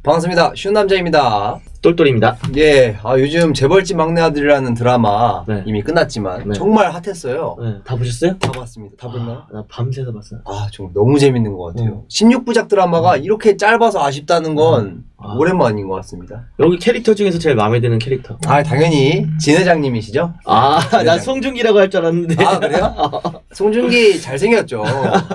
반갑습니다. 쉬운 남자입니다. 똘똘입니다. 예, 요즘 재벌집 막내 아들이라는 드라마 네. 이미 끝났지만 네. 정말 핫했어요. 네, 다 보셨어요? 다 봤습니다. 다 봤나요? 나 밤새서 봤어요. 정말 너무 재밌는 것 같아요. 16부작 드라마가 이렇게 짧아서 아쉽다는 건 오랜만인 것 같습니다. 여기 캐릭터 중에서 제일 마음에 드는 캐릭터. 당연히 진 회장님이시죠? 나 송중기라고 할 줄 알았는데. 그래요? 송중기 잘생겼죠.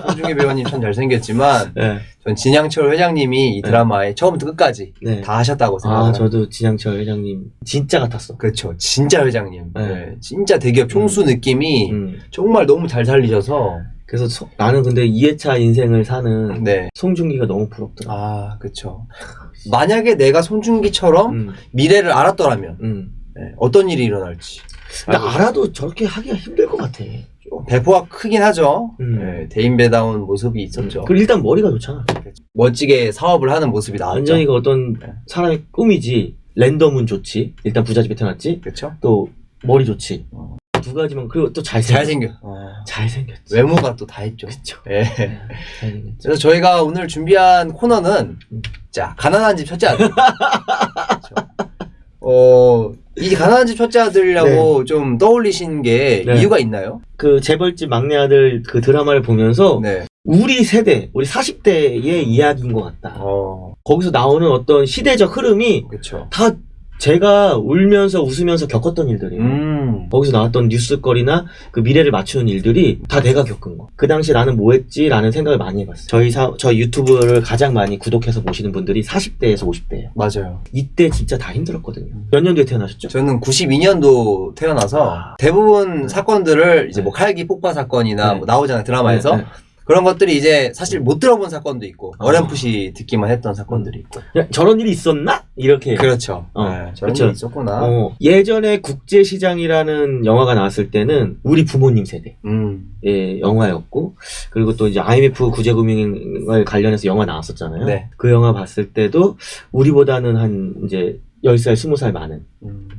송중기 배우님 참 잘생겼지만 네. 전 진양철 회장님이 이 드라마에 처음부터 끝까지 네. 다 하셨다고 생각합니다. 저도 진양철 회장님 진짜 같았어. 그렇죠. 진짜 회장님. 네. 네. 진짜 대기업 총수 느낌이 정말 너무 잘 살리셔서. 그래서 나는 근데 2회차 인생을 사는 네. 송중기가 너무 부럽더라. 그쵸. 만약에 내가 송중기처럼 미래를 알았더라면 네, 어떤 일이 일어날지. 근데 알아도 저렇게 하기가 힘들 것 같아. 배포가 크긴 하죠. 네, 대인배다운 모습이 있었죠. 그리고 일단 머리가 좋잖아. 멋지게 사업을 하는 모습이 나왔죠. 완전히 어떤 사람의 꿈이지. 랜덤은 좋지. 일단 부잣집에 태어났지. 그쵸? 또 머리 좋지. 두 가지만. 그리고 또 잘생겼지. 외모가 또 다 했죠. 그쵸. 예. 잘생겼지. 그래서 저희가 오늘 준비한 코너는 자, 가난한 집 첫째 아들. 이 가난한 집 첫째 아들이라고 좀 떠올리신 게 이유가 있나요? 그 재벌집 막내 아들 그 드라마를 보면서 우리 세대, 우리 40대의 이야기인 것 같다. 거기서 나오는 어떤 시대적 흐름이 다 제가 울면서 웃으면서 겪었던 일들이에요. 거기서 나왔던 뉴스거리나 그 미래를 맞추는 일들이 다 내가 겪은 거. 그 당시에 나는 뭐 했지? 라는 생각을 많이 해봤어요. 저희 유튜브를 가장 많이 구독해서 보시는 분들이 40대에서 50대예요. 맞아요. 이때 진짜 다 힘들었거든요. 몇 년도에 태어나셨죠? 저는 92년도 태어나서 대부분 사건들을 이제 뭐 칼기 폭파 사건이나 뭐 나오잖아요. 드라마에서. 그런 것들이 이제 사실 못 들어본 사건도 있고 어렴풋이 듣기만 했던 사건들이 있고 저런 일이 있었나? 이렇게. 그렇죠. 저런 일이 있었구나. 예전에 국제시장이라는 영화가 나왔을 때는 우리 부모님 세대 의 영화였고, 그리고 또 이제 IMF 구제금융을 관련해서 영화 나왔었잖아요. 네. 그 영화 봤을 때도 우리보다는 한 이제 10살, 20살 많은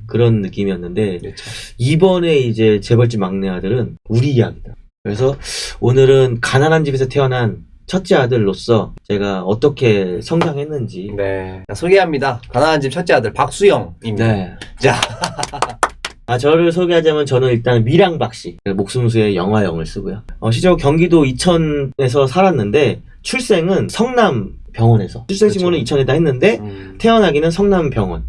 그런 느낌이었는데, 그렇죠. 이번에 이제 재벌집 막내 아들은 우리 이야기다. 그래서 오늘은 가난한 집에서 태어난 첫째 아들로서 제가 어떻게 성장했는지 소개합니다. 가난한 집 첫째 아들 박수영입니다. 네. 자, 저를 소개하자면 저는 일단 밀양박씨, 목숨수의 영화영을 쓰고요. 실제로 경기도 이천에서 살았는데 출생은 성남 병원에서, 출생신고는 이천에다 했는데 태어나기는 성남병원.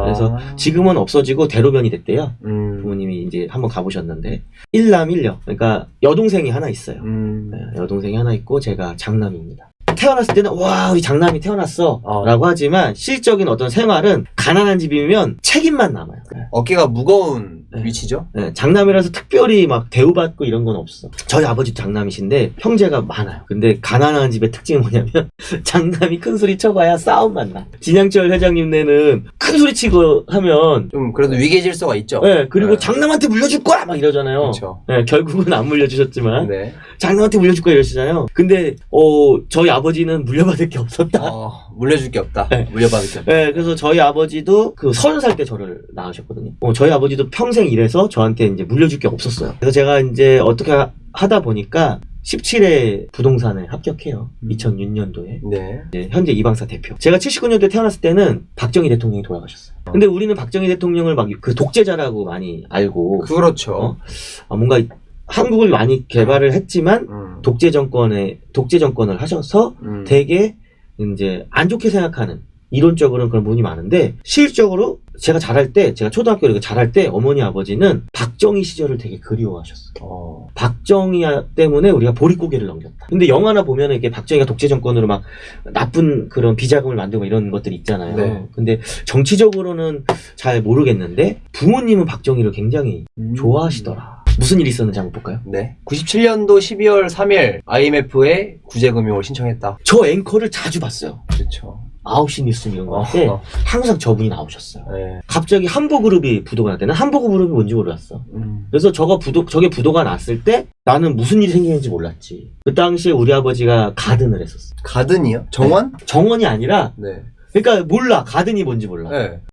그래서 지금은 없어지고 대로변이 됐대요. 부모님이 이제 한번 가보셨는데 1남 1녀, 그러니까 여동생이 하나 있어요. 여동생이 하나 있고 제가 장남입니다. 태어났을 때는 와, 우리 장남이 태어났어 라고 하지만 실적인 어떤 생활은 가난한 집이면 책임만 남아요. 어깨가 무거운 위치죠. 장남이라서 특별히 막 대우받고 이런 건 없어. 저희 아버지도 장남이신데 형제가 많아요. 근데 가난한 집의 특징은 뭐냐면 장남이 큰 소리 쳐봐야 싸움만 나. 진양철 회장님네는 큰 소리 치고 하면 좀 그래도 위계 질서가 있죠. 그리고 장남한테 물려줄 거야 막 이러잖아요. 그렇죠. 결국은 안 물려주셨지만 장남한테 물려줄 거야 이러시잖아요. 근데 저희 아버지는 물려받을 게 없었다. 물려줄 게 없다. 물려받을 게 없다. 그래서 저희 아버지도 그 30살 때 저를 낳으셨거든요. 저희 아버지도 평생 일해서 저한테 이제 물려줄 게 없었어요. 그래서 제가 이제 어떻게 하다 보니까 17회 부동산에 합격해요. 2006년도에. 이제 현재 이방사 대표. 제가 79년도에 태어났을 때는 박정희 대통령이 돌아가셨어요. 근데 우리는 박정희 대통령을 막 그 독재자라고 많이 알고. 그렇죠. 뭔가 한국을 많이 개발을 했지만 독재 정권을 하셔서 되게 이제 안 좋게 생각하는, 이론적으로는 그런 부분이 많은데 실적으로 제가 초등학교 이렇게 자랄 때 어머니 아버지는 박정희 시절을 되게 그리워하셨어요. 박정희 때문에 우리가 보릿고개를 넘겼다. 근데 영화나 보면은 이게 박정희가 독재 정권으로 막 나쁜 그런 비자금을 만들고 이런 것들이 있잖아요. 근데 정치적으로는 잘 모르겠는데 부모님은 박정희를 굉장히 좋아하시더라. 무슨 일이 있었는지 한번 볼까요? 97년도 12월 3일 IMF에 구제금융을 신청했다. 저 앵커를 자주 봤어요. 그렇죠. 9시 뉴스 이런 거 할 때 항상 저분이 나오셨어요. 갑자기 한보그룹이 부도가 났대. 난 한보그룹이 뭔지 몰랐어. 그래서 저게 부도가 났을 때 나는 무슨 일이 생기는지 몰랐지. 그 당시에 우리 아버지가 가든을 했었어. 가든이요? 정원? 정원이 아니라 그러니까 몰라. 가든이 뭔지 몰라.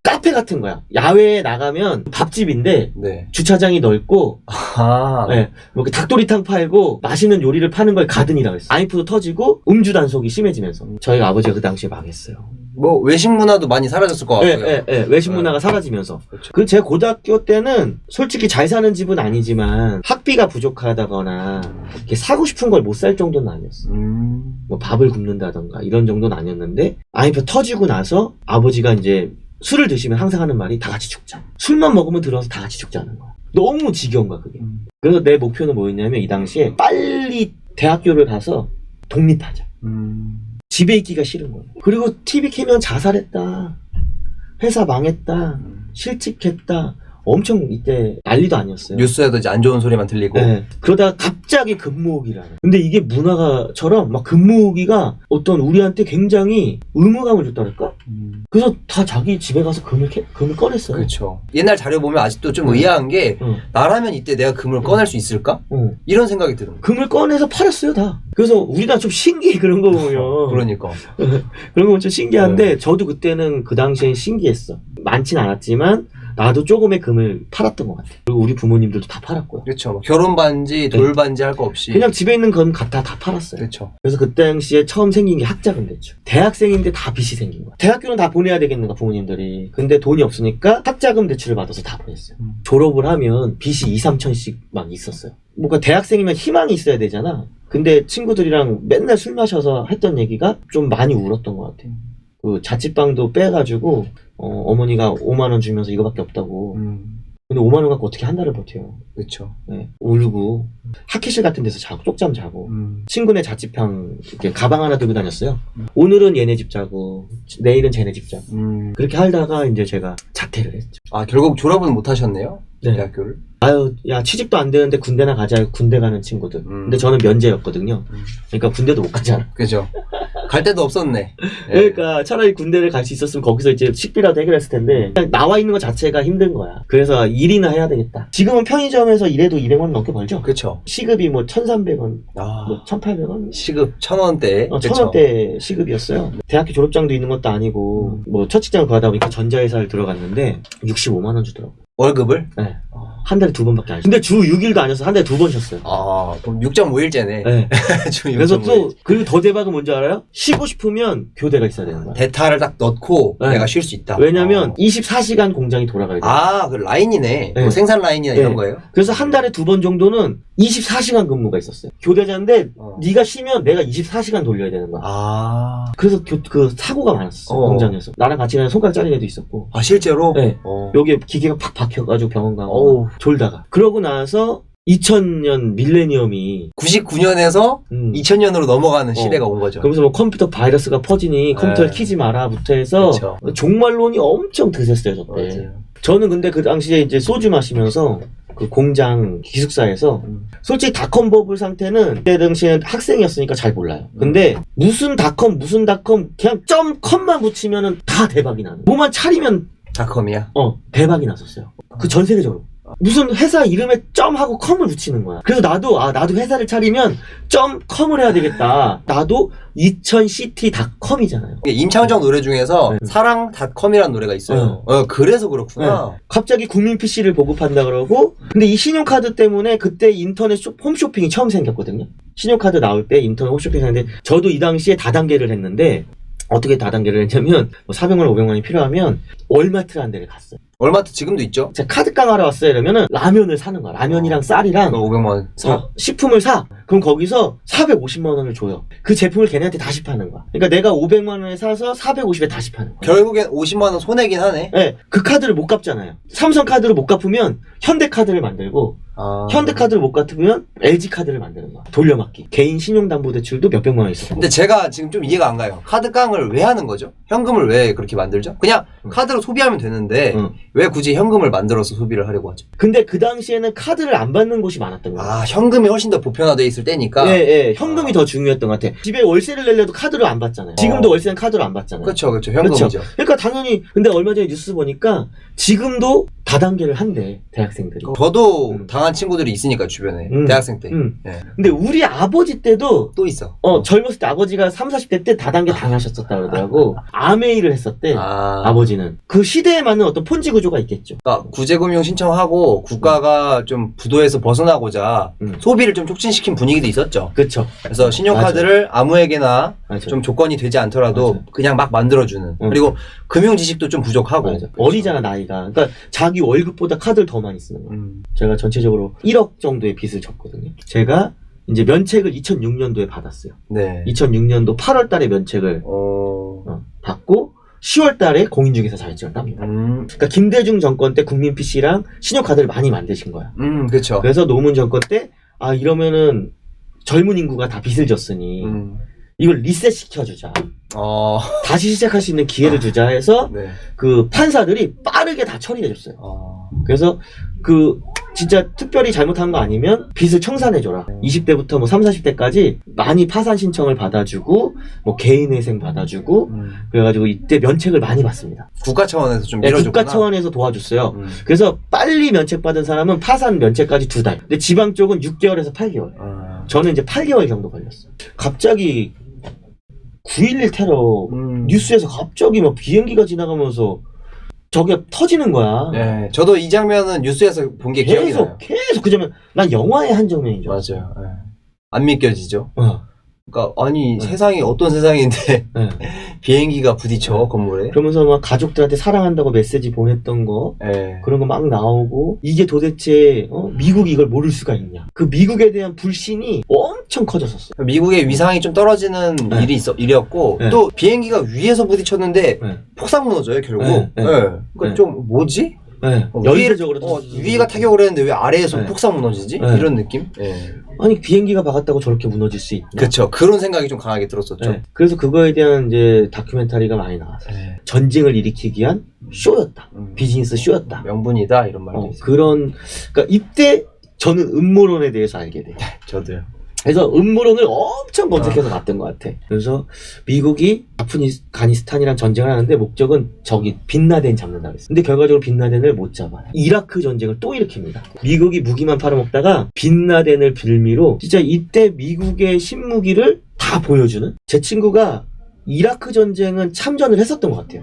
카페 같은 거야. 야외에 나가면 밥집인데 네. 주차장이 넓고 아. 네, 뭐 이렇게 닭도리탕 팔고 맛있는 요리를 파는 걸 가든이라고 했어요. 아인푸드 터지고 음주 단속이 심해지면서 저희 아버지가 그 당시에 망했어요. 뭐 외식 문화도 많이 사라졌을 것 같고요. 외식 문화가 사라지면서. 그렇죠. 그 제 고등학교 때는 솔직히 잘 사는 집은 아니지만 학비가 부족하다거나 이렇게 사고 싶은 걸 못 살 정도는 아니었어. 뭐 밥을 굶는다던가 이런 정도는 아니었는데 아인푸드 터지고 나서 아버지가 이제 술을 드시면 항상 하는 말이 다 같이 죽자. 술만 먹으면 들어서 다 같이 죽자는 거야. 너무 지겨운 거야 그게. 그래서 내 목표는 뭐였냐면 이 당시에 빨리 대학교를 가서 독립하자. 집에 있기가 싫은 거예요. 그리고 TV 켜면 자살했다. 회사 망했다. 실직했다. 엄청 이때 난리도 아니었어요. 뉴스에도 이제 안 좋은 소리만 들리고. 네. 그러다가 갑자기 금모으기라는. 근데 이게 문화가처럼 막 금모으기가 어떤 우리한테 굉장히 의무감을 줬다랄까? 그래서 다 자기 집에 가서 금을 꺼냈어요. 그렇죠. 옛날 자료 보면 아직도 좀 의아한 게 나라면 이때 내가 금을 꺼낼 수 있을까? 이런 생각이 드는 거예요. 금을 꺼내서 팔았어요 다. 그래서 우리가 좀 신기해 그런 거 보면. 그러니까. 그런 거 좀 신기한데 저도 그때는 그 당시엔 신기했어. 많진 않았지만 나도 조금의 금을 팔았던 것 같아. 그리고 우리 부모님들도 다 팔았고요. 그렇죠. 뭐 결혼 반지, 돌 반지 할 거 없이. 그냥 집에 있는 금 갖다 다 팔았어요. 그렇죠. 그래서 그 당시에 처음 생긴 게 학자금 대출. 대학생인데 다 빚이 생긴 거야. 대학교는 다 보내야 되겠는가 부모님들이. 근데 돈이 없으니까 학자금 대출을 받아서 다 보냈어요. 졸업을 하면 빚이 2, 3천씩 막 있었어요. 뭔가 대학생이면 희망이 있어야 되잖아. 근데 친구들이랑 맨날 술 마셔서 했던 얘기가 좀 많이 울었던 것 같아요. 그 자취방도 빼가지고 어머니가 5만 원 주면서 이거밖에 없다고. 근데 5만 원 갖고 어떻게 한 달을 버텨요. 그렇죠. 네, 울고 학회실 같은 데서 자고 쪽잠 자고 친구네 자취방 이렇게 가방 하나 들고 다녔어요. 오늘은 얘네 집 자고 내일은 쟤네 집 자고 그렇게 하다가 이제 제가 자퇴를 했죠. 아 결국 졸업은 못 하셨네요. 네. 대학교를. 아유 야 취직도 안 되는데 군대나 가자. 군대 가는 친구들. 근데 저는 면제였거든요. 그러니까 군대도 못 가잖아. 그죠. 갈 데도 없었네. 그러니까 차라리 군대를 갈 수 있었으면 거기서 이제 식비라도 해결했을 텐데 그냥 나와 있는 것 자체가 힘든 거야. 그래서 일이나 해야 되겠다. 지금은 편의점에서 일해도 200만 원 넘게 벌죠. 그렇죠. 시급이 뭐 1,300원, 아, 뭐 1,800원. 시급 1,000원대. 1,000원대 시급이었어요. 대학교 졸업장도 있는 것도 아니고 뭐 첫 직장을 구하다 보니까 전자회사를 들어갔는데 65만 원 주더라고요. 월급을? 네. 한 달에 2번밖에 안 쉬어요. 근데 주 6일도 아니어서 한 달에 2번 쉬었어요. 아, 그럼 6.5일째네. 네. 주 그래서 6.5일. 또 그리고 더 대박은 뭔지 알아요? 쉬고 싶으면 교대가 있어야 되는 거야. 대타를 딱 넣고 네. 내가 쉴 수 있다. 왜냐면 24시간 공장이 돌아가야 돼요. 아, 그 라인이네. 네. 뭐 생산 라인이나 네. 이런 거예요? 그래서 한 달에 2번 정도는 24시간 근무가 있었어요. 교대자인데 네가 쉬면 내가 24시간 돌려야 되는 거야. 아. 그래서 그 사고가 많았어. 공장에서. 나랑 같이 가는 손가락 잘린 애도 있었고. 아, 실제로? 네. 어. 여기에 기계가 팍 박혀가지고 병원 가고 어우. 졸다가. 그러고 나서 2000년 밀레니엄이 99년에서 2000년으로 넘어가는 시대가 온 거죠. 그러면서 뭐 컴퓨터 바이러스가 퍼지니 컴퓨터를 키지 마라부터 해서 그쵸. 종말론이 엄청 드셌어요 저때. 맞아요. 저는 근데 그 당시에 이제 소주 마시면서 그 공장 기숙사에서 솔직히 닷컴 버블 상태는 그때 당시에는 학생이었으니까 잘 몰라요. 근데 무슨 닷컴 그냥 .com만 붙이면은 다 대박이 나는. 뭐만 차리면 닷컴이야? 대박이 났었어요. 그 전 세계적으로. 무슨 회사 이름에 점하고 컴을 붙이는 거야. 그래서 나도 회사를 차리면 .com을 해야 되겠다. 나도 2000city.com이잖아요. 임창정 노래 중에서 사랑.com이라는 노래가 있어요. 그래서 그렇구나. 갑자기 국민 PC를 보급한다 그러고 근데 이 신용카드 때문에 그때 인터넷 홈쇼핑이 처음 생겼거든요. 신용카드 나올 때 인터넷 홈쇼핑이 생겼는데 저도 이 당시에 다단계를 했는데 어떻게 다단계를 했냐면 400만 원 500만 원이 필요하면 월마트라는 데를 갔어요. 월마트 지금도 있죠? 제가 카드깡 하러 왔어요 이러면은 라면을 사는 거야. 라면이랑 쌀이랑 500만 원 사. 식품을 사. 그럼 거기서 450만 원을 줘요. 그 제품을 걔네한테 다시 파는 거야. 그러니까 내가 500만 원에 사서 450에 다시 파는 거야. 결국엔 50만 원 손해긴 하네. 네, 그 카드를 못 갚잖아요. 삼성 카드를 못 갚으면 현대 카드를 만들고 현대 카드를 못 갚으면 LG 카드를 만드는 거야. 돌려막기. 개인 신용담보대출도 몇백만 원 있었고. 근데 제가 지금 좀 이해가 안 가요. 카드 깡을 왜 하는 거죠? 현금을 왜 그렇게 만들죠? 그냥 카드로 소비하면 되는데 왜 굳이 현금을 만들어서 소비를 하려고 하죠? 근데 그 당시에는 카드를 안 받는 곳이 많았던 거야. 아, 현금이 훨씬 더 보편화돼 있을 때니까. 네, 현금이 더 중요했던 것 같아. 집에 월세를 내려도 카드로 안 받잖아요. 지금도 월세는 카드로 안 받잖아요. 그렇죠. 현금이죠. 그러니까 당연히 근데 얼마 전에 뉴스 보니까 지금도 다단계를 한대 대학생들이. 저도 당한 친구들이 있으니까 주변에 대학생 때. 예. 근데 우리 아버지 때도 또 있어. 젊었을 때 아버지가 30, 40대 때 다단계 당하셨었다 그러더라고. 아메이를 했었대. 아버지는. 그 시대에 맞는 어떤 폰지 구조가 있겠죠. 그러니까 구제금융 신청하고 국가가 좀 부도에서 벗어나고자 소비를 좀 촉진시킨 분위기도 있었죠. 그렇죠. 그래서 신용카드를 아무에게나 맞아요. 좀 조건이 되지 않더라도 맞아요. 그냥 막 만들어주는. 그리고 금융 지식도 좀 부족하고. 맞아. 어리잖아 나이가. 그러니까 자기 월급보다 카드를 더 많이 쓰는 거야. 제가 전체적으로 1억 정도의 빚을 졌거든요. 제가 이제 면책을 2006년도에 받았어요. 네. 2006년도 8월 달에 면책을 받고 10월 달에 공인중개사 자격증을 땁니다. 그러니까 김대중 정권 때 국민 PC랑 신용카드를 많이 만드신 거야. 그렇죠. 그래서 노무현 정권 때 이러면은 젊은 인구가 다 빚을 졌으니 이걸 리셋 시켜주자. 다시 시작할 수 있는 기회를 주자 해서 네. 그 판사들이 빠르게 다 처리해줬어요. 그래서 그 진짜 특별히 잘못한 거 아니면 빚을 청산해줘라. 20대부터 뭐 30, 40대까지 많이 파산 신청을 받아주고 뭐 개인회생 받아주고 그래가지고 이때 면책을 많이 받습니다. 국가 차원에서 좀 네, 밀어줬구나. 국가 차원에서 도와줬어요. 그래서 빨리 면책 받은 사람은 파산 면책까지 2달. 근데 지방 쪽은 6개월에서 8개월. 저는 이제 8개월 정도 걸렸어요. 갑자기 9.11 테러 뉴스에서 갑자기 막 비행기가 지나가면서 저게 터지는 거야. 네, 저도 이 장면은 뉴스에서 본 게 기억이 나요. 계속 그 장면. 난 영화의 한 장면인 줄 알았어. 맞아요. 네. 안 믿겨지죠. 그러니까 아니 세상이 어떤 세상인데 비행기가 부딪혀 건물에. 그러면서 막 가족들한테 사랑한다고 메시지 보냈던 거 그런 거 막 나오고 이게 도대체 미국이 이걸 모를 수가 있냐. 그 미국에 대한 불신이 엄청 커졌었어. 미국의 위상이 좀 떨어지는 일이었고 또 비행기가 위에서 부딪혔는데 폭삭 무너져요 결국. 그러니까 좀 뭐지? 연쇄적으로 위가 타격을 했는데 왜 아래에서 폭삭 무너지지? 이런 느낌? 아니 비행기가 박았다고 저렇게 무너질 수 있나? 그렇죠. 그런 생각이 좀 강하게 들었었죠. 그래서 그거에 대한 이제 다큐멘터리가 많이 나왔어요. 전쟁을 일으키기 위한 쇼였다. 비즈니스 쇼였다. 명분이다 이런 말도 있어요. 그러니까 이때 저는 음모론에 대해서 알게 돼요. 저도요. 그래서 음모론을 엄청 검색해서 봤던 것 같아. 그래서 미국이 아프가니스탄이랑 전쟁을 하는데 목적은 저기 빈라덴 잡는다고 했어. 근데 결과적으로 빈라덴을 못 잡아요. 이라크 전쟁을 또 일으킵니다. 미국이 무기만 팔아먹다가 빈라덴을 빌미로 진짜 이때 미국의 신무기를 다 보여주는? 제 친구가 이라크 전쟁은 참전을 했었던 것 같아요.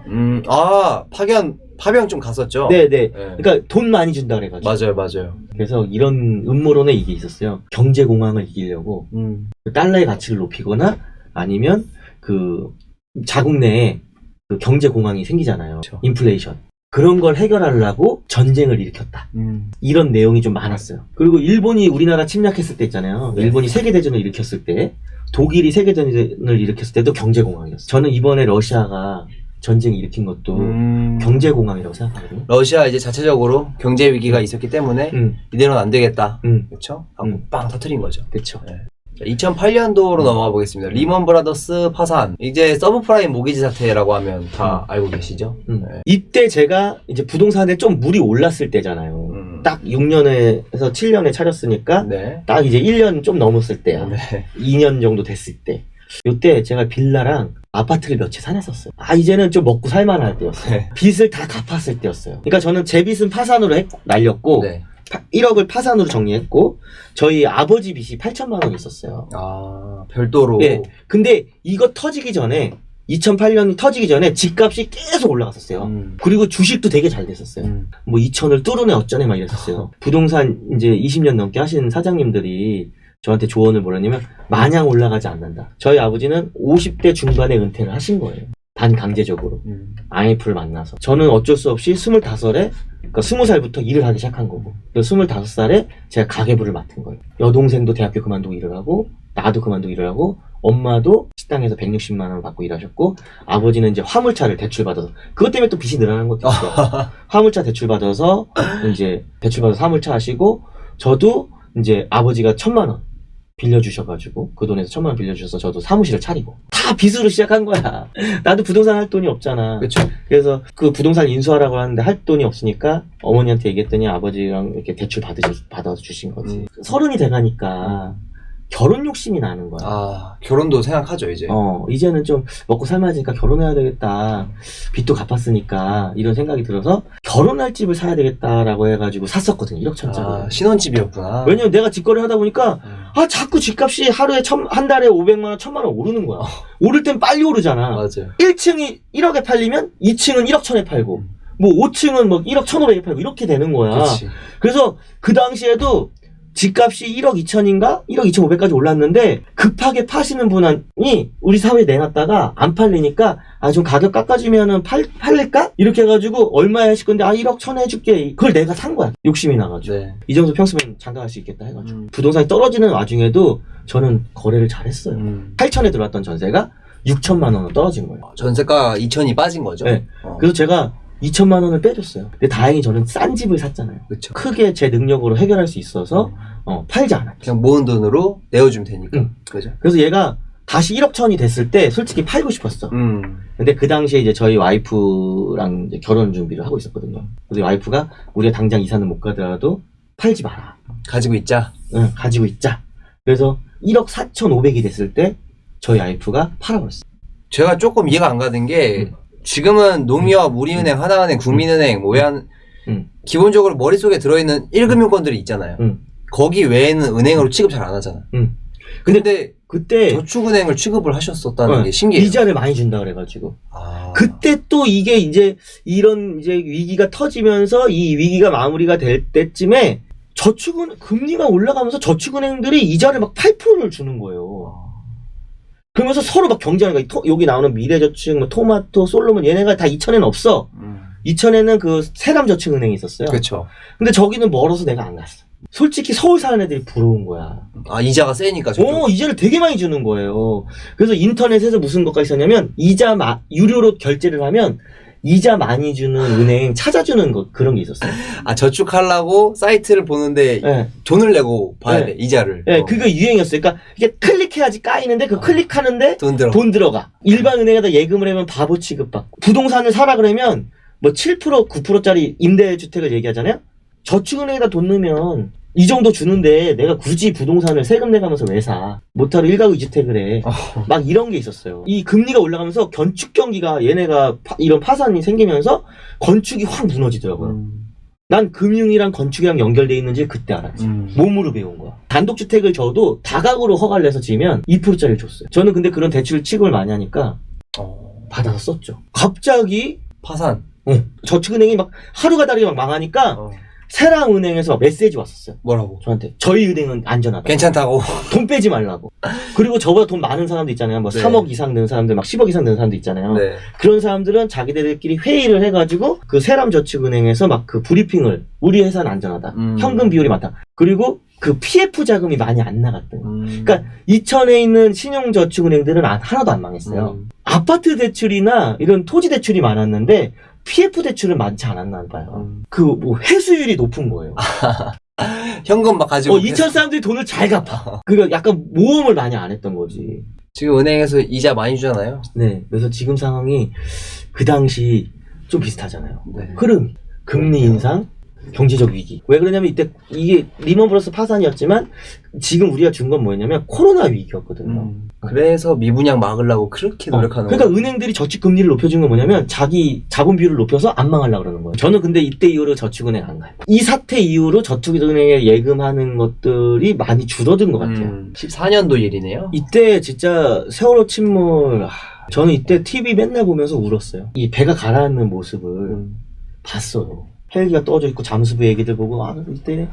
파병 좀 갔었죠. 네네. 그러니까 돈 많이 준다 그래가지고. 맞아요. 그래서 이런 음모론에 이게 있었어요. 경제 공황을 이기려고 달러의 가치를 높이거나 아니면 그 자국 내에 그 경제 공황이 생기잖아요. 그렇죠. 인플레이션. 그런 걸 해결하려고 전쟁을 일으켰다. 이런 내용이 좀 많았어요. 그리고 일본이 우리나라 침략했을 때 있잖아요. 일본이 세계대전을 일으켰을 때, 독일이 세계대전을 일으켰을 때도 경제공황이었어요. 저는 이번에 러시아가 전쟁 일으킨 것도 경제공황이라고 생각하거든요. 러시아 이제 자체적으로 경제 위기가 있었기 때문에 이대로는 안 되겠다. 그렇죠? 빵 터트린 거죠. 그렇죠. 2008년도로 넘어가 보겠습니다. 리먼 브라더스 파산. 이제 서브프라임 모기지 사태라고 하면 다 알고 계시죠? 이때 제가 이제 부동산에 좀 물이 올랐을 때잖아요. 딱 6년에서 7년에 차렸으니까 딱 이제 1년 좀 넘었을 때야. 2년 정도 됐을 때. 요때 제가 빌라랑 아파트를 몇 채 사놨었어요. 이제는 좀 먹고 살만할 때였어요. 빚을 다 갚았을 때였어요. 그러니까 저는 제 빚은 파산으로 날렸고 1억을 파산으로 정리했고 저희 아버지 빚이 8천만 원 있었어요. 별도로. 근데 이거 터지기 전에 2008년이 터지기 전에 집값이 계속 올라갔었어요. 그리고 주식도 되게 잘 됐었어요. 뭐 2천을 뚫으네 어쩌네 막 이랬었어요. 부동산 이제 20년 넘게 하시는 사장님들이 저한테 조언을 뭐라냐면 마냥 올라가지 않는다. 저희 아버지는 50대 중반에 은퇴를 하신 거예요. 반강제적으로. IMF를 만나서. 저는 어쩔 수 없이 25살에 그러니까 20살부터 일을 하기 시작한 거고 25살에 제가 가계부를 맡은 거예요. 여동생도 대학교 그만두고 일을 하고 나도 그만두고 일을 하고 엄마도 식당에서 160만 원을 받고 일하셨고 아버지는 이제 화물차를 대출받아서 그것 때문에 또 빚이 늘어나는 것도 있어요. 화물차 대출받아서 이제 대출받아서 화물차 하시고 저도 이제 아버지가 1,000만 원 빌려주셔가지고 그 돈에서 1,000만 원 빌려주셔서 저도 사무실을 차리고 다 빚으로 시작한 거야. 나도 부동산 할 돈이 없잖아. 그렇죠. 그래서 그 부동산 인수하라고 하는데 할 돈이 없으니까 어머니한테 얘기했더니 아버지랑 이렇게 대출 받아주신 거지. 30이 돼가니까 결혼 욕심이 나는 거야. 아, 결혼도 생각하죠, 이제. 이제는 좀 먹고 살만해지니까 결혼해야 되겠다. 빚도 갚았으니까 이런 생각이 들어서 결혼할 집을 사야 되겠다라고 해가지고 샀었거든요. 1억 천짜리. 아, 신혼집이었구나. 왜냐면 내가 직거래 하다 보니까 자꾸 집값이 하루에 한 달에 500만 원, 1000만 원 오르는 거야. 오를 땐 빨리 오르잖아. 맞아요. 1층이 1억에 팔리면 2층은 1억 천에 팔고 뭐 5층은 뭐 1억 1,500에 팔고 이렇게 되는 거야. 그렇지. 그래서 그 당시에도 집값이 1억 2천인가 1억 2,500까지 올랐는데 급하게 파시는 분이 우리 사회에 내놨다가 안 팔리니까 좀 가격 깎아주면은 팔릴까? 이렇게 해가지고 얼마에 하실 건데 1억 1,000에 해줄게. 그걸 내가 산 거야. 욕심이 나가지고. 네. 이 정도 평수면 장가갈 수 있겠다 해가지고. 부동산이 떨어지는 와중에도 저는 거래를 잘했어요. 8천에 들어왔던 전세가 6천만 원으로 떨어진 거예요. 전세가 2천이 빠진 거죠? 네. 그래서 제가 2천만 원을 빼줬어요. 근데 다행히 저는 싼 집을 샀잖아요. 그쵸. 크게 제 능력으로 해결할 수 있어서 팔지 않았죠. 그냥 모은 돈으로 내어주면 되니까. 응. 그죠? 그래서 얘가 다시 1억 천이 됐을 때 솔직히 팔고 싶었어. 근데 그 당시에 이제 저희 와이프랑 이제 결혼 준비를 하고 있었거든요. 그래서 와이프가 우리가 당장 이사는 못 가더라도 팔지 마라. 가지고 있자. 응, 가지고 있자. 그래서 1억 4,500이 됐을 때 저희 와이프가 팔아버렸어요. 제가 조금 이해가 안 가는 게 지금은 농협, 우리은행, 하나은행, 국민은행, 외환 기본적으로 머릿속에 들어있는 1금융권들이 있잖아요. 거기 외에는 은행으로 취급 잘 안 하잖아. 근데 그때 저축은행을 취급을 하셨었다는 게 신기해요. 이자를 많이 준다 그래가지고. 그때 또 이게 이제 이런 이제 위기가 터지면서 이 위기가 마무리가 될 때쯤에 금리가 올라가면서 저축은행들이 이자를 막 8%를 주는 거예요. 그러면서 서로 막 경쟁하니까 여기 나오는 미래저축, 뭐 토마토, 솔로몬 얘네가 다 이천에는 없어. 이천에는 그 세람저축은행이 있었어요. 그렇죠. 근데 저기는 멀어서 내가 안 갔어. 솔직히 서울 사는 애들이 부러운 거야. 이자가 세니까 저쪽. 이자를 되게 많이 주는 거예요. 그래서 인터넷에서 무슨 것가 있었냐면 유료로 결제를 하면 이자 많이 주는 은행 찾아주는 그런 게 있었어요. 저축하려고 사이트를 보는데 네. 돈을 내고 봐야 돼, 이자를. 네, 그게 유행이었어요. 그러니까 이게 클릭해야지 까이는데 그 클릭하는데 돈 들어가. 일반 은행에다 예금을 하면 바보 취급받고. 부동산을 사라 그러면 뭐 7%, 9%짜리 임대주택을 얘기하잖아요. 저축은행에다 돈 넣으면 이 정도 주는데 내가 굳이 부동산을 세금 내가면서 왜 사? 못하러 1가구 2주택을 해. 막 이런 게 있었어요. 이 금리가 올라가면서 건축 경기가 얘네가 이런 파산이 생기면서 건축이 확 무너지더라고요. 난 금융이랑 건축이랑 연결돼 있는지 그때 알았지. 몸으로 배운 거야. 단독주택을 져도 다각으로 허가를 내서 지면 2%짜리를 줬어요. 저는 근데 그런 대출 취급을 많이 하니까 받아서 썼죠. 갑자기 파산. 저축은행이 막 하루가 다르게 막 망하니까 세랑은행에서 메시지 왔었어요. 뭐라고? 저한테. 저희 은행은 안전하다. 괜찮다고. 돈 빼지 말라고. 그리고 저보다 돈 많은 사람도 있잖아요. 뭐 네. 3억 이상 는 사람들, 막 10억 이상 는 사람도 있잖아요. 네. 그런 사람들은 자기들끼리 회의를 해가지고 그 세람저축은행에서 막 그 브리핑을 우리 회사는 안전하다. 현금 비율이 많다. 그리고 그 PF 자금이 많이 안 나갔던 거예요. 그러니까 이천에 있는 신용저축은행들은 하나도 안 망했어요. 아파트 대출이나 이런 토지 대출이 많았는데 PF 대출은 많지 않았나 봐요. 그 뭐 회수율이 높은 거예요. 현금 막 가지고. 이천 사람들이 돈을 잘 갚아. 그러니까 약간 모험을 많이 안 했던 거지. 지금 은행에서 이자 많이 주잖아요. 네. 그래서 지금 상황이 그 당시 좀 비슷하잖아요. 네. 흐름, 금리 인상, 경제적 위기. 왜 그러냐면 이때 이게 리먼 브러스 파산이었지만 지금 우리가 준 건 뭐였냐면 코로나 위기였거든요. 그래서 미분양 막으려고 그렇게 노력하는 그러니까 거예요. 은행들이 저축 금리를 높여준 건 뭐냐면 자기 자본 비율을 높여서 안 망하려고 그러는 거예요. 저는 근데 이때 이후로 저축은행 안 가요. 이 사태 이후로 저축은행에 예금하는 것들이 많이 줄어든 것 같아요. 14년도 일이네요. 이때 진짜 세월호 침몰, 저는 이때 TV 맨날 보면서 울었어요. 이 배가 가라앉는 모습을 봤어요. 헬기가 떠져 있고 잠수부 얘기들 보고 이때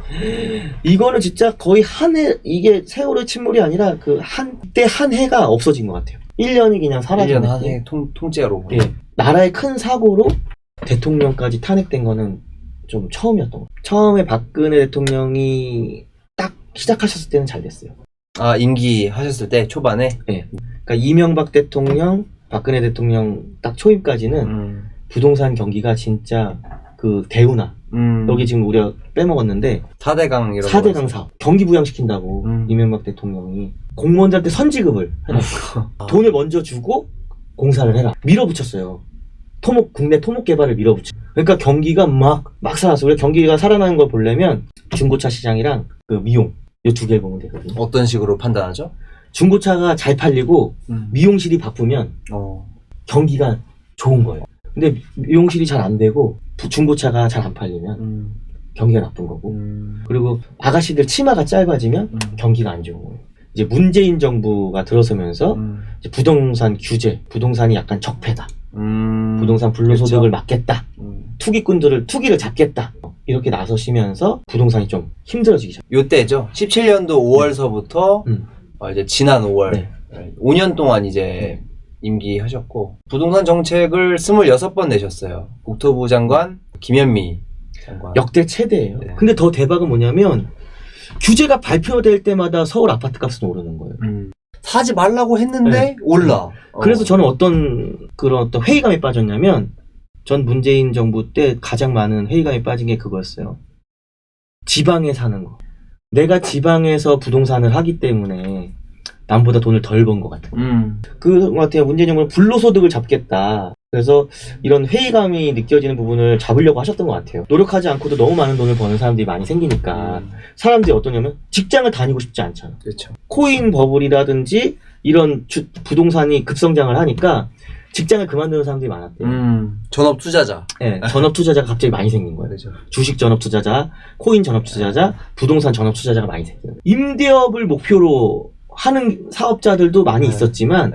이거는 진짜 거의 한 해, 이게 세월호 침몰이 아니라 그때 한 해가 없어진 것 같아요. 1년이 그냥 사라진 1년 한 해 통째로. 예. 나라의 큰 사고로 대통령까지 탄핵된 거는 좀 처음이었던 것 같아요. 처음에 박근혜 대통령이 딱 시작하셨을 때는 잘 됐어요. 임기 하셨을 때 초반에? 네. 그러니까 이명박 대통령, 박근혜 대통령 딱 초임까지는 부동산 경기가 진짜 그 대운하. 여기 지금 우리가 빼먹었는데 4대강 이런 4대강 사업. 경기 부양시킨다고 이명박 대통령이 공무원들한테 선지급을 해놨어. 돈을 먼저 주고 공사를 해라. 밀어붙였어요. 국내 토목 개발을 밀어붙여. 그러니까 경기가 막 살았어. 우리가 경기가 살아나는 걸 보려면 중고차 시장이랑 그 미용, 이 두 개를 보면 되거든요. 어떤 식으로 판단하죠? 중고차가 잘 팔리고 미용실이 바쁘면 경기가 좋은 거예요. 근데 미용실이 잘 안 되고 중고차가 잘 안 팔리면 경기가 나쁜 거고 그리고 아가씨들 치마가 짧아지면 경기가 안 좋은 거예요. 이제 문재인 정부가 들어서면서 이제 부동산 규제, 부동산이 약간 적폐다. 부동산 불로소득을 막겠다. 투기를 잡겠다. 이렇게 나서시면서 부동산이 좀 힘들어지기 시작. 요때죠. 17년도 5월서부터 이제 지난 5월 네. 5년 동안 이제 임기하셨고 부동산 정책을 26번 내셨어요. 국토부 장관, 김현미 장관. 역대 최대예요. 네. 근데 더 대박은 뭐냐면 규제가 발표될 때마다 서울 아파트 값은 오르는 거예요. 사지 말라고 했는데 네. 올라. 그래서 저는 어떤 회의감에 빠졌냐면 전 문재인 정부 때 가장 많은 회의감에 빠진 게 그거였어요. 지방에 사는 거. 내가 지방에서 부동산을 하기 때문에 남보다 돈을 덜 번 것 같아요. 그 같아요. 문재인 정부는 불로소득을 잡겠다. 그래서 이런 회의감이 느껴지는 부분을 잡으려고 하셨던 것 같아요. 노력하지 않고도 너무 많은 돈을 버는 사람들이 많이 생기니까 사람들이 어떠냐면 직장을 다니고 싶지 않잖아. 그렇죠. 코인 버블이라든지 이런 부동산이 급성장을 하니까 직장을 그만두는 사람들이 많았대요. 전업 투자자. 네, 전업 투자자가 갑자기 많이 생긴 거예요. 그렇죠. 주식 전업 투자자, 코인 전업 투자자, 부동산 전업 투자자가 많이 생겨요. 임대업을 목표로 하는 사업자들도 많이 있었지만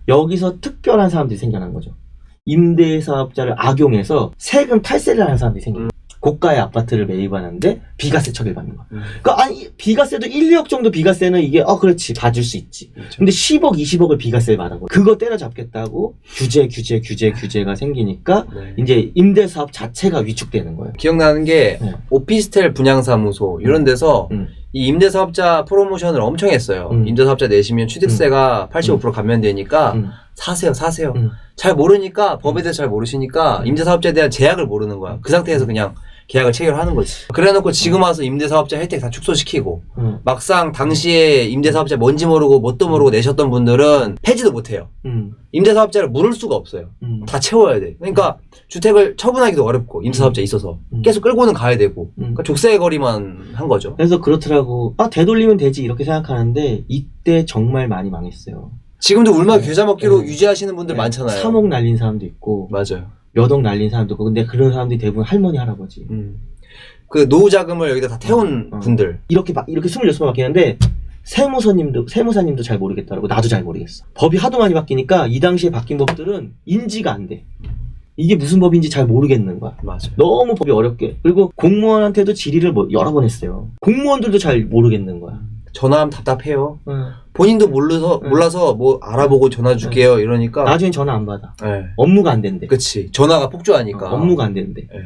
여기서 특별한 사람들이 생겨난 거죠. 임대사업자를 악용해서 세금 탈세를 하는 사람들이 생겨요. 고가의 아파트를 매입하는데 비과세 처리를 받는 거야. 그러니까 아니 비과세도 1, 2억 정도 비과세는 이게 그렇지 봐줄 수 있지. 그렇죠. 근데 10억, 20억을 비과세를 받아고 그거 때려잡겠다고 규제가 생기니까 이제 임대사업 자체가 위축되는 거예요. 기억나는 게 오피스텔 분양사무소 이런 데서 이 임대사업자 프로모션을 엄청 했어요. 임대사업자 내시면 취득세가 85% 감면되니까 사세요. 잘 모르니까 법에 대해서 잘 모르시니까 임대사업자에 대한 제약을 모르는 거야. 그 상태에서 그냥 계약을 체결하는 거지. 그래놓고 지금 와서 임대사업자 혜택 다 축소시키고 막상 당시에 임대사업자 뭔지 모르고 뭣도 모르고 내셨던 분들은 폐지도 못해요. 임대사업자를 물을 수가 없어요. 다 채워야 돼. 그러니까 주택을 처분하기도 어렵고 임대사업자 있어서 계속 끌고는 가야 되고 그러니까 족쇄 거리만 한 거죠. 그래서 그렇더라고. 되돌리면 되지 이렇게 생각하는데 이때 정말 많이 망했어요. 지금도 울막 겨자 먹기로 유지하시는 분들 많잖아요. 3억 날린 사람도 있고 맞아요. 몇 억 날린 사람도 있고 근데 그런 사람들이 대부분 할머니 할아버지. 그 노후 자금을 여기다 다 태운 분들. 이렇게 26번 바뀌는데 세무사님도 잘 모르겠더라고. 나도 잘 모르겠어. 법이 하도 많이 바뀌니까 이 당시에 바뀐 법들은 인지가 안 돼. 이게 무슨 법인지 잘 모르겠는 거야. 맞아요. 너무 법이 어렵게. 그리고 공무원한테도 질의를 여러 번 했어요. 공무원들도 잘 모르겠는 거야. 전화하면 답답해요. 본인도 몰라서 뭐 알아보고 전화 줄게요 이러니까 나중엔 전화 안 받아. 네. 업무가 안 된대. 그치. 전화가 폭주하니까. 업무가 안 된대. 네.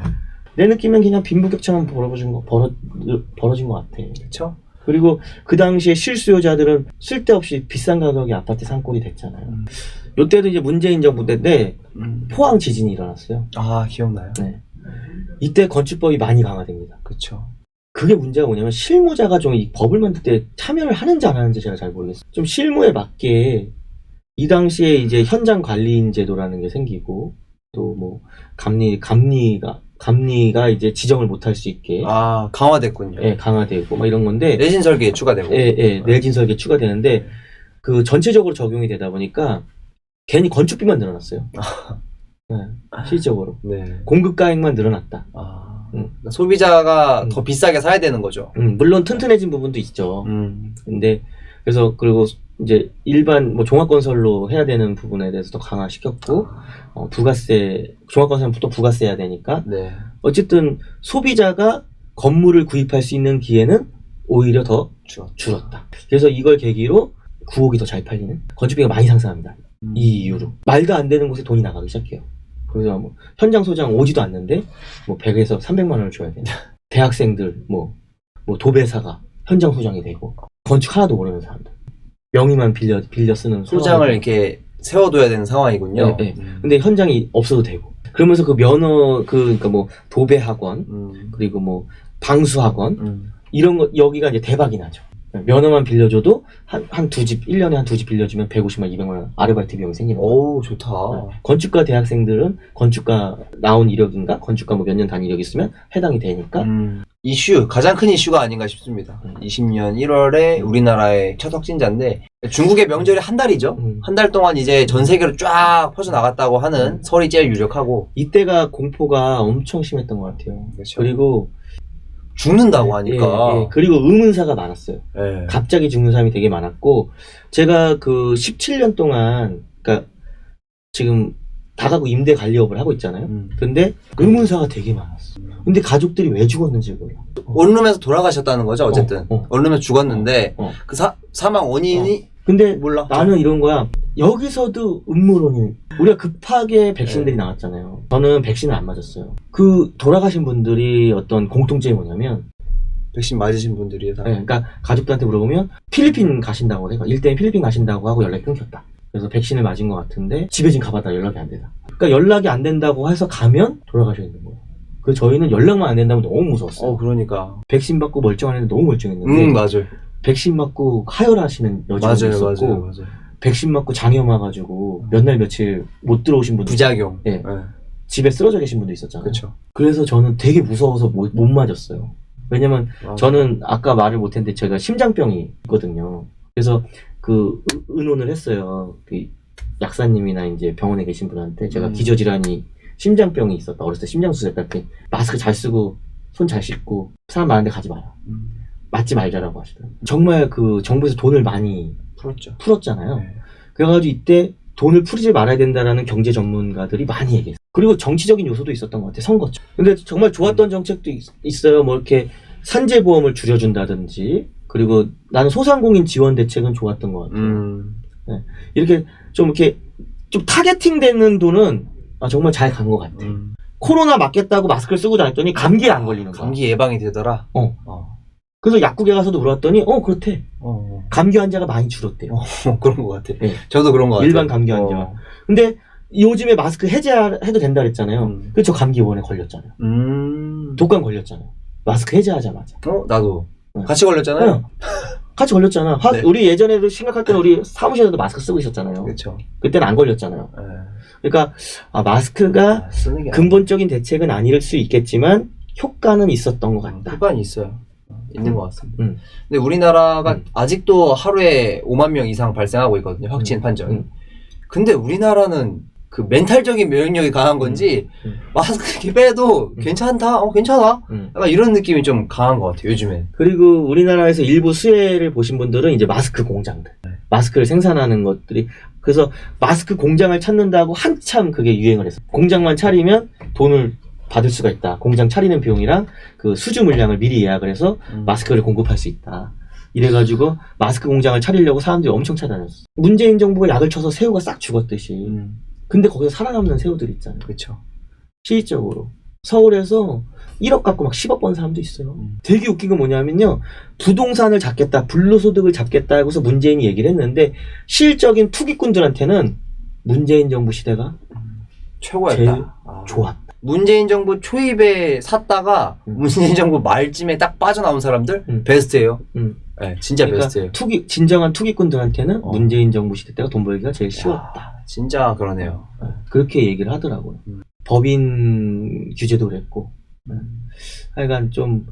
내 느낌은 그냥 빈부격차만 벌어진 것 같아. 그쵸? 그리고 그 당시에 실수요자들은 쓸데없이 비싼 가격의 아파트 산골이 됐잖아요. 요때도 이제 문재인 정부 때인데 포항 지진이 일어났어요. 아 기억나요? 네. 이때 건축법이 많이 강화됩니다. 그쵸. 그게 문제가 뭐냐면 실무자가 좀 이 법을 만들 때 참여를 하는지 안 하는지 제가 잘 모르겠어요. 좀 실무에 맞게 이 당시에 이제 현장 관리인 제도라는 게 생기고 또 뭐 감리가 이제 지정을 못할 수 있게 강화됐군요. 예, 강화되고 막 이런 건데 내진 설계에 추가되고. 내진 설계 추가되는데 그 전체적으로 적용이 되다 보니까 괜히 건축비만 늘어났어요. 실적으로 공급 가액만 늘어났다. 그러니까 소비자가 더 비싸게 사야 되는 거죠. 물론 튼튼해진 부분도 있죠. 근데 그래서 그리고 이제 일반 뭐 종합건설로 해야 되는 부분에 대해서 더 강화시켰고 부가세 종합건설은 또 부가세 해야 되니까 어쨌든 소비자가 건물을 구입할 수 있는 기회는 오히려 더 줄었다. 그래서 이걸 계기로 9억이 더 잘 팔리는 건축비가 많이 상승합니다. 이 이유로 말도 안 되는 곳에 돈이 나가기 시작해요. 그래서 뭐 현장 소장 오지도 않는데 뭐 100에서 300만 원을 줘야 돼. 대학생들 뭐 도배사가 현장 소장이 되고 건축 하나도 모르는 사람들 명의만 빌려 쓰는 소장을 이렇게 세워둬야 되는 상황이군요. 근데 현장이 없어도 되고 그러면서 그 면허 그러니까 뭐 도배 학원 그리고 뭐 방수 학원 이런 거 여기가 이제 대박이 나죠. 면허만 빌려줘도 한 두 집 1년에 한 두 집 빌려주면 150만 200만 원 아르바이트 비용이 생기는 거예요. 오 좋다. 건축가 대학생들은 건축가 나온 이력인가 건축가 뭐 몇 년 단 이력 있으면 해당이 되니까 가장 큰 이슈가 아닌가 싶습니다. 20년 1월에 우리나라의 첫 확진자인데 중국의 명절이 한 달이죠. 한 달 동안 이제 전 세계로 쫙 퍼져나갔다고 하는 설이 제일 유력하고 이때가 공포가 엄청 심했던 것 같아요. 그렇죠. 그리고 죽는다고 하니까. 그리고 의문사가 많았어요. 예. 갑자기 죽는 사람이 되게 많았고 제가 그 17년 동안 그러니까 지금 다가구 임대 관리업을 하고 있잖아요. 근데 의문사가 되게 많았어. 근데 가족들이 왜 죽었는지 몰라. 원룸에서 돌아가셨다는 거죠, 어쨌든. 원룸에서 죽었는데 그 사망 원인이 근데 몰라. 나는 이런 거야. 여기서도 음모론이. 우리가 급하게 백신들이 나왔잖아요. 저는 백신을 안 맞았어요. 그 돌아가신 분들이 어떤 공통점이 뭐냐면 백신 맞으신 분들이 다. 그러니까 가족들한테 물어보면 필리핀 가신다고 해서 일 때문에 필리핀 가신다고 하고 연락이 끊겼다. 그래서 백신을 맞은 것 같은데 집에 지금 가봤다 연락이 안 되다. 그러니까 연락이 안 된다고 해서 가면 돌아가셔야 되는 거예요. 그래서 저희는 연락만 안 된다면 너무 무서웠어요. 그러니까. 백신 맞고 멀쩡한 애들 너무 멀쩡했는데 맞아요. 백신 맞고 하혈하시는 여자분도 있었고 맞아요. 백신 맞고 장염 와가지고 몇 날 며칠 못 들어오신 분도 부작용. 예. 집에 쓰러져 계신 분도 있었잖아요. 그렇죠. 그래서 저는 되게 무서워서 못 맞았어요. 왜냐면 저는 아까 말을 못했는데 제가 심장병이 있거든요. 그래서 그 의논을 했어요. 그 약사님이나 이제 병원에 계신 분한테 제가 기저질환이 심장병이 있었다. 어렸을 때 심장수술 할 때 마스크 잘 쓰고 손 잘 씻고 사람 많은데 가지 마라. 맞지 말자라고 하시더라고요. 정말 그 정부에서 돈을 많이 풀었잖아요. 네. 그래가지고 이때 돈을 풀지 말아야 된다라는 경제 전문가들이 많이 얘기했어요. 그리고 정치적인 요소도 있었던 것 같아요. 선거죠. 근데 정말 좋았던 정책도 있어요. 뭐 이렇게 산재보험을 줄여준다든지 그리고 나는 소상공인 지원 대책은 좋았던 것 같아요. 네. 이렇게 좀 타겟팅 되는 돈은 정말 잘 간 것 같아요. 코로나 맞겠다고 마스크를 쓰고 다녔더니 감기에 안 걸리는 거야. 감기 예방이 되더라? 그래서 약국에 가서도 물어봤더니 그렇대. 감기 환자가 많이 줄었대요. 그런 것 같아. 네. 저도 그런 것 같아요. 일반 감기 환자. 근데 요즘에 마스크 해제해도 된다 그랬잖아요. 그래서 저 감기 원에 걸렸잖아요. 독감 걸렸잖아요. 마스크 해제하자마자. 나도. 네. 같이 걸렸잖아요. 네. 같이 걸렸잖아. 네. 우리 예전에도 심각할 때는 우리 사무실에도 마스크 쓰고 있었잖아요. 그렇죠. 그때는 안 걸렸잖아요. 네. 그러니까 마스크가 쓰는 게 근본적인 대책은 아닐 수 있겠지만 효과는 있었던 것 같다. 효과는 있어요. 있는 것 같습니다. 근데 우리나라가 아직도 하루에 5만 명 이상 발생하고 있거든요. 확진 판정이. 근데 우리나라는 그 멘탈적인 면역력이 강한 건지 마스크 빼도 괜찮다, 괜찮아. 약간 이런 느낌이 좀 강한 것 같아요. 요즘엔. 그리고 우리나라에서 일부 수혜를 보신 분들은 이제 마스크 공장들, 마스크를 생산하는 것들이 그래서 마스크 공장을 찾는다고 한참 그게 유행을 했어요. 공장만 차리면 돈을 받을 수가 있다. 공장 차리는 비용이랑 그 수주 물량을 미리 예약을 해서 마스크를 공급할 수 있다. 이래가지고 마스크 공장을 차리려고 사람들이 엄청 찾아다녔어. 문재인 정부가 약을 쳐서 새우가 싹 죽었듯이. 근데 거기서 살아남는 새우들 있잖아요. 그렇죠. 실질적으로 서울에서 1억 갖고 막 10억 번 사람도 있어요. 되게 웃긴 건 뭐냐면요. 부동산을 잡겠다, 불로소득을 잡겠다 하고서 문재인이 얘기를 했는데 실적인 투기꾼들한테는 문재인 정부 시대가 최고였다. 제일 좋았다. 문재인 정부 초입에 샀다가 문재인 정부 말쯤에 딱 빠져나온 사람들 베스트예요. 네, 진짜 그러니까 베스트예요. 진정한 투기꾼들한테는 문재인 정부 시대 때가 돈 벌기가 제일 쉬웠다. 진짜 그러네요. 그렇게 얘기를 하더라고요. 법인 규제도 그랬고. 하여간 좀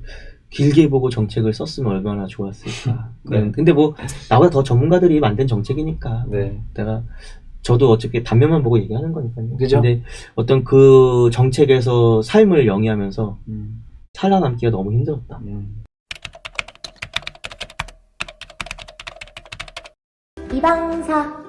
길게 보고 정책을 썼으면 얼마나 좋았을까. 근데 뭐 나보다 더 전문가들이 만든 정책이니까. 저도 어차피 단면만 보고 얘기하는 거니까요. 그죠? 근데 어떤 그 정책에서 삶을 영위하면서 살아남기가 너무 힘들었다. 이방사